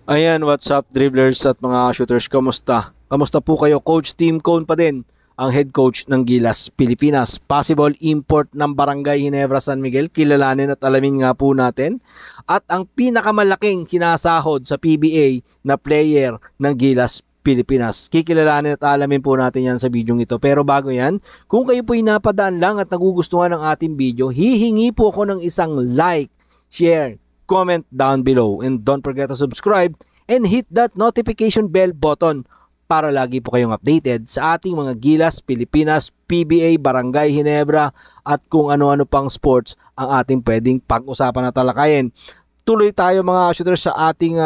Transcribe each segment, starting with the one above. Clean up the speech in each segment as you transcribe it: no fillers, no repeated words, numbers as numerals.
Ayan, what's up dribblers at mga shooters, kamusta? Kamusta po kayo? Coach Tim Cone pa din, ang head coach ng Gilas Pilipinas. Possible import ng Barangay Ginebra San Miguel, kilalanin at alamin nga po natin. At ang pinakamalaking sinasahod sa PBA na player ng Gilas Pilipinas. Kikilalanin at alamin po natin yan sa video ito. Pero bago yan, kung kayo po'y napadaan lang at nagugustuhan ng ating video, hihingi po ako ng isang like, share, comment down below, and don't forget to subscribe and hit that notification bell button para lagi po kayong updated sa ating mga Gilas Pilipinas, PBA, Barangay Ginebra at kung ano-ano pang sports ang ating pwedeng pag-usapan at talakayin. Tuloy tayo mga shooters sa ating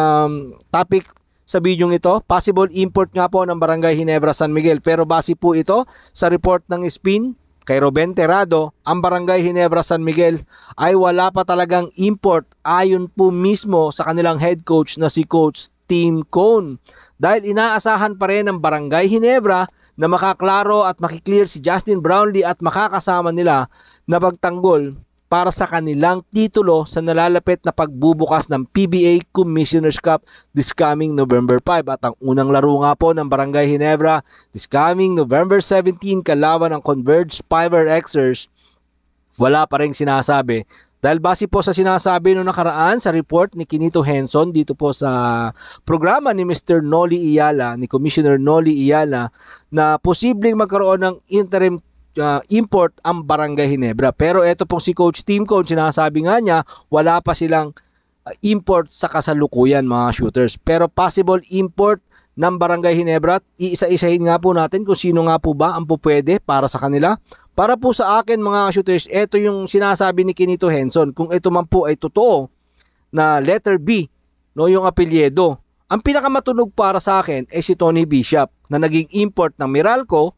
topic sa video ito. Possible import nga po ng Barangay Ginebra San Miguel, pero base po ito sa report ng SPIN kay Ruben Terrado, ang Barangay Ginebra San Miguel ay wala pa talagang import ayon po mismo sa kanilang head coach na si Coach Tim Cone. Dahil inaasahan pa rin ng Barangay Ginebra na makaklaro at makiklear si Justin Brownlee at makakasama nila na pagtanggol para sa kanilang titulo sa nalalapit na pagbubukas ng PBA Commissioner's Cup this coming November 5. At ang unang laro nga po ng Barangay Ginebra this coming November 17 kalaban ng Converge Fiber Xers, wala pa rin sinasabi. Dahil base po sa sinasabi noong nakaraan sa report ni Kinito Henson dito po sa programa ni Mr. Noli Iyala, ni Commissioner Noli Iyala, na posibleng magkaroon ng interim import ang Barangay Ginebra. Pero ito pong si Coach Tim Cone, sinasabi nga niya wala pa silang import sa kasalukuyan mga shooters. Pero possible import ng Barangay Ginebra, iisa-isahin nga po natin kung sino nga po ba ang pupwede para sa kanila. Para po sa akin mga shooters, ito yung sinasabi ni Kinito Henson. Kung ito man po ay totoo na letter B, no, yung apelyedo, ang pinakamatunog para sa akin ay si Tony Bishop na naging import ng Meralco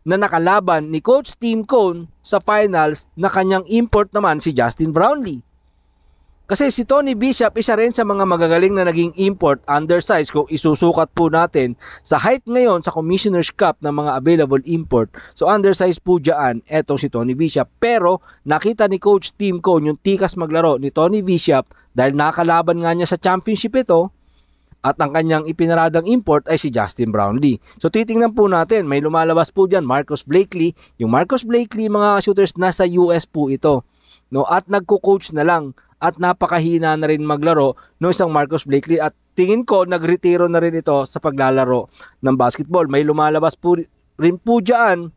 na nakalaban ni Coach Tim Cone sa finals, na kanyang import naman si Justin Brownlee. Kasi si Tony Bishop isa rin sa mga magagaling na naging import, undersized kung isusukat po natin sa height ngayon sa Commissioner's Cup ng mga available import. So undersized po dyan etong si Tony Bishop. Pero nakita ni Coach Tim Cone yung tikas maglaro ni Tony Bishop dahil nakalaban nga niya sa championship ito. At ang kanyang ipinaradang import ay si Justin Brownlee. So titingnan po natin, may lumalabas po dyan, Marcus Blakely. Yung Marcus Blakely mga shooters, nasa US po ito, no? At nagko-coach na lang at napakahina na rin maglaro no isang Marcus Blakely. At tingin ko nagretiro na rin ito sa paglalaro ng basketball. May lumalabas po rin po dyan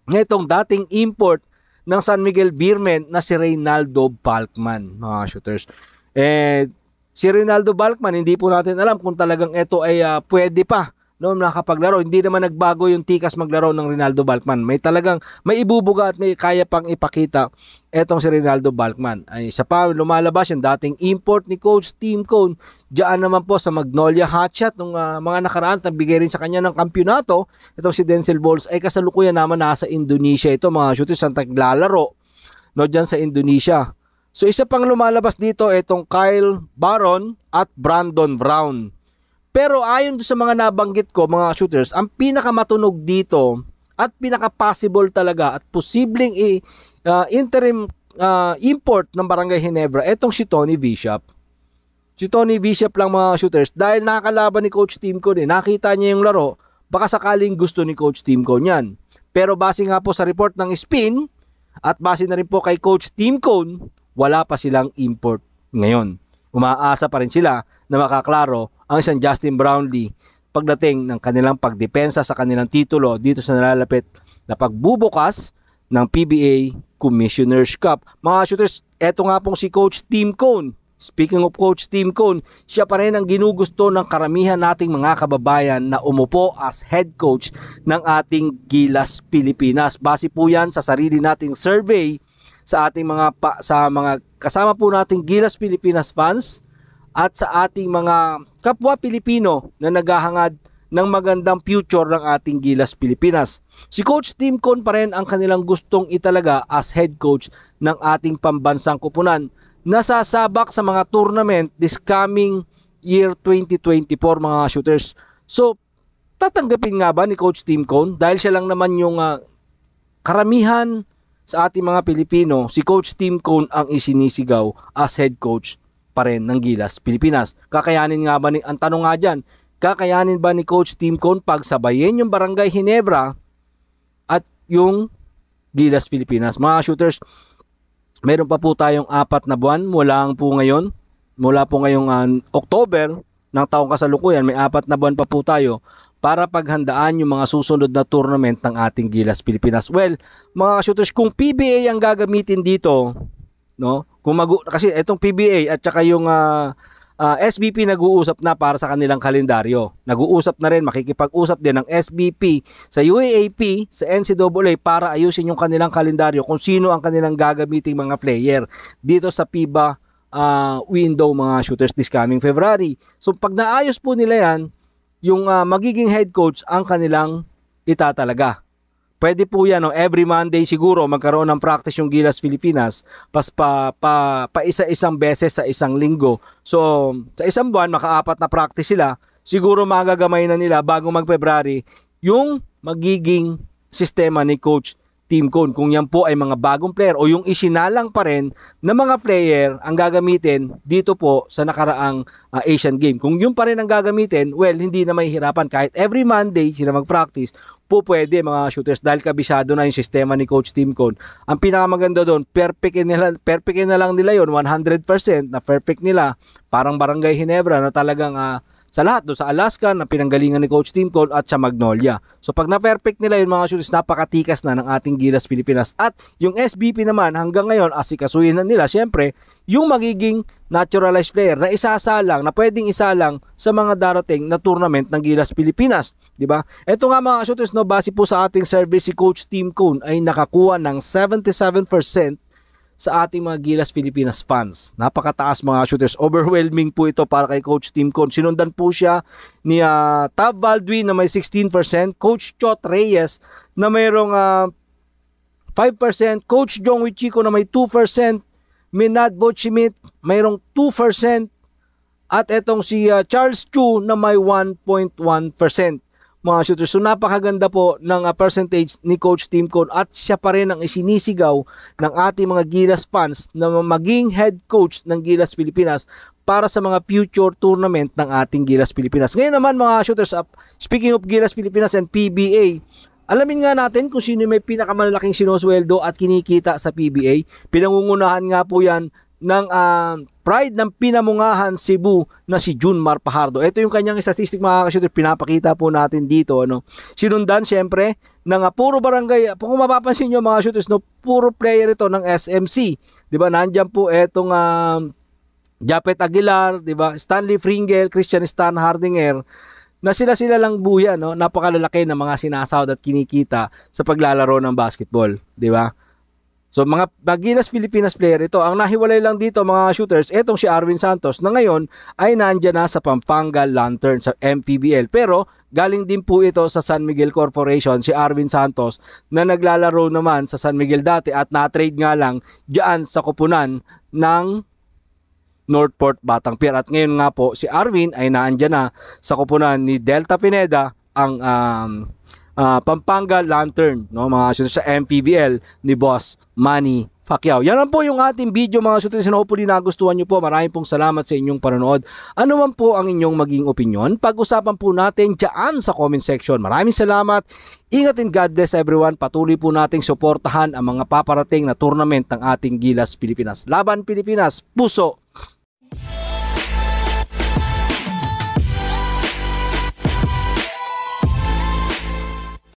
nitong dating import ng San Miguel Beermen na si Reynaldo Balkman mga shooters. Si Reynaldo Balkman, hindi po natin alam kung talagang ito ay pwede pa no, nakapaglaro. Hindi naman nagbago yung tikas maglaro ng Reynaldo Balkman. May talagang may ibubuga at may kaya pang ipakita etong si Reynaldo Balkman. Ay isa pa lumalabas yung dating import ni Coach Tim Cone diyan naman po sa Magnolia Hotshot nung mga nakaraan at bigay rin sa kanya ng kampyonato. Itong si Denzel Balls ay kasalukuyan naman nasa Indonesia ito mga shooters, ang taglalaro no, dyan sa Indonesia. So isa pang lumalabas dito itong Kyle Baron at Brandon Brown. Pero ayon sa mga nabanggit ko mga shooters, ang pinakamatunog dito at pinaka-possible talaga at posibleng interim import ng Barangay Ginebra itong si Tony Bishop. Si Tony Bishop lang mga shooters dahil nakakalaban ni Coach Tim Cone. Nakita niya yung laro, baka sakaling gusto ni Coach Tim Cone yan. Pero base nga po sa report ng SPIN at base na rin po kay Coach Tim Cone, wala pa silang import ngayon. Umaasa pa rin sila na makaklaro ang isang Justin Brownlee pagdating ng kanilang pagdepensa sa kanilang titulo dito sa nalalapit na pagbubukas ng PBA Commissioner's Cup. Mga shooters, eto nga pong si Coach Tim Cone. Speaking of Coach Tim Cone, siya pa rin ang ginugusto ng karamihan nating mga kababayan na umupo as head coach ng ating Gilas Pilipinas. Base po yan sa sarili nating survey sa ating mga kasama po nating Gilas Pilipinas fans at sa ating mga kapwa Pilipino na naghahangad ng magandang future ng ating Gilas Pilipinas. Si Coach Tim Cone pa rin ang kanilang gustong italaga as head coach ng ating pambansang kupunan na sasabak sa mga tournament this coming year 2024 mga shooters. So tatanggapin nga ba ni Coach Tim Cone dahil siya lang naman yung karamihan sa ating mga Pilipino, si Coach Tim Cone ang isinisigaw as head coach pa rin ng Gilas Pilipinas. Kakayanin nga ba ang tanong nga dyan, kakayanin ba ni Coach Tim Cone pagsabayin yung Barangay Ginebra at yung Gilas Pilipinas? Mga shooters, meron pa po tayong 4 na buwan mula po ngayong October ng taong kasalukuyan, may 4 na buwan pa po tayo para paghandaan yung mga susunod na tournament ng ating Gilas Pilipinas. Well, mga shooters, kung PBA ang gagamitin dito, no? Kasi itong PBA at saka yung SBP nag-uusap na para sa kanilang kalendaryo. Nag-uusap na rin, makikipag-usap din ng SBP sa UAAP, sa NCAA para ayusin yung kanilang kalendaryo kung sino ang kanilang gagamiting mga player dito sa FIBA window, mga shooters, this coming February. So pag naayos po nila yan, yung magiging head coach ang kanilang itatalaga. Pwede po yan, no? Every Monday siguro magkaroon ng practice yung Gilas Pilipinas pa isa-isang beses sa isang linggo. So sa isang buwan maka-4 na practice sila. Siguro magagamay na nila bago mag-February yung magiging sistema ni Coach Tim Cone. Kung yan po ay mga bagong player o yung isinalang pa rin na mga player ang gagamitin dito po sa nakaraang Asian Game. Kung yun pa rin ang gagamitin, well, hindi na mahihirapan. Kahit every Monday sila mag-practice, po pwede, mga shooters, dahil kabisado na yung sistema ni Coach Tim Cone. Ang pinakamaganda doon, perfectin na lang nila yon 100% na perfect nila. Parang Barangay Ginebra na talagang sa lahat, do sa Alaska na pinanggalingan ni Coach Tim Cone at sa Magnolia. So pag na-perfect nila yung mga shooters, napakatikas na ng ating Gilas Pilipinas. At yung SBP naman hanggang ngayon, asikasuhin na nila siyempre yung magiging naturalized player na isasalang, na pwedeng isalang sa mga darating na tournament ng Gilas Pilipinas, di ba? Ito nga mga shooters, no, base po sa ating survey, si Coach Tim Cone ay nakakuha ng 77% sa ating mga Gilas Pilipinas fans. Napakataas, mga shooters. Overwhelming po ito para kay Coach Tim Cone. Sinundan po siya ni Tav Baldwin na may 16%, Coach Chot Reyes na mayroong 5%, Coach Jong Wichiko na may 2%, Minad Bochimit mayroong 2%, at etong si Charles Chu na may 1.1%. Mga shooters, so napakaganda po ng percentage ni Coach Tim Cone at siya pa rin ang isinisigaw ng ating mga Gilas fans na maging head coach ng Gilas Pilipinas para sa mga future tournament ng ating Gilas Pilipinas. Ngayon naman, mga shooters, speaking of Gilas Pilipinas and PBA, alamin nga natin kung sino may pinakamalaking sinusweldo at kinikita sa PBA. Pinangungunahan nga po yan ng pride ng Pinamungahan Cebu na si Junmar Pajardo. Ito yung kanyang statistic, mga ka-shooter, pinapakita po natin dito, ano. Sinundan syempre ng puro barangay. Kung mapapansin nyo, mga shooters, no, puro player ito ng SMC. 'Di ba? Nandiyan po etong Japet Aguilar, 'di ba? Stanley Fringel, Christian Stan Hardinger, na sila lang buya, no. Napakalalaki ng mga sinasahod at kinikita sa paglalaro ng basketball, 'di ba? So mga Gilas Pilipinas player ito. Ang nahiwalay lang dito, mga shooters, etong si Arvin Santos na ngayon ay nandiyan na sa Pampanga Lantern sa MPBL. Pero galing din po ito sa San Miguel Corporation, si Arvin Santos, na naglalaro naman sa San Miguel dati at na-trade nga lang diyan sa koponan ng Northport Batang Pier. At ngayon nga po si Arvin ay naandyan na sa koponan ni Delta Pineda, ang Pampanga Lantern, no, mga shooters, sa MPBL ni Boss Manny Pacquiao. Yan lang po yung ating video, mga shooters. Hopefully nagustuhan nyo po. Maraming pong salamat sa inyong panonood. Ano man po ang inyong maging opinion, pag-usapan po natin dyan sa comment section. Maraming salamat. Ingat and God bless everyone. Patuloy po nating suportahan ang mga paparating na tournament ng ating Gilas Pilipinas. Laban Pilipinas, puso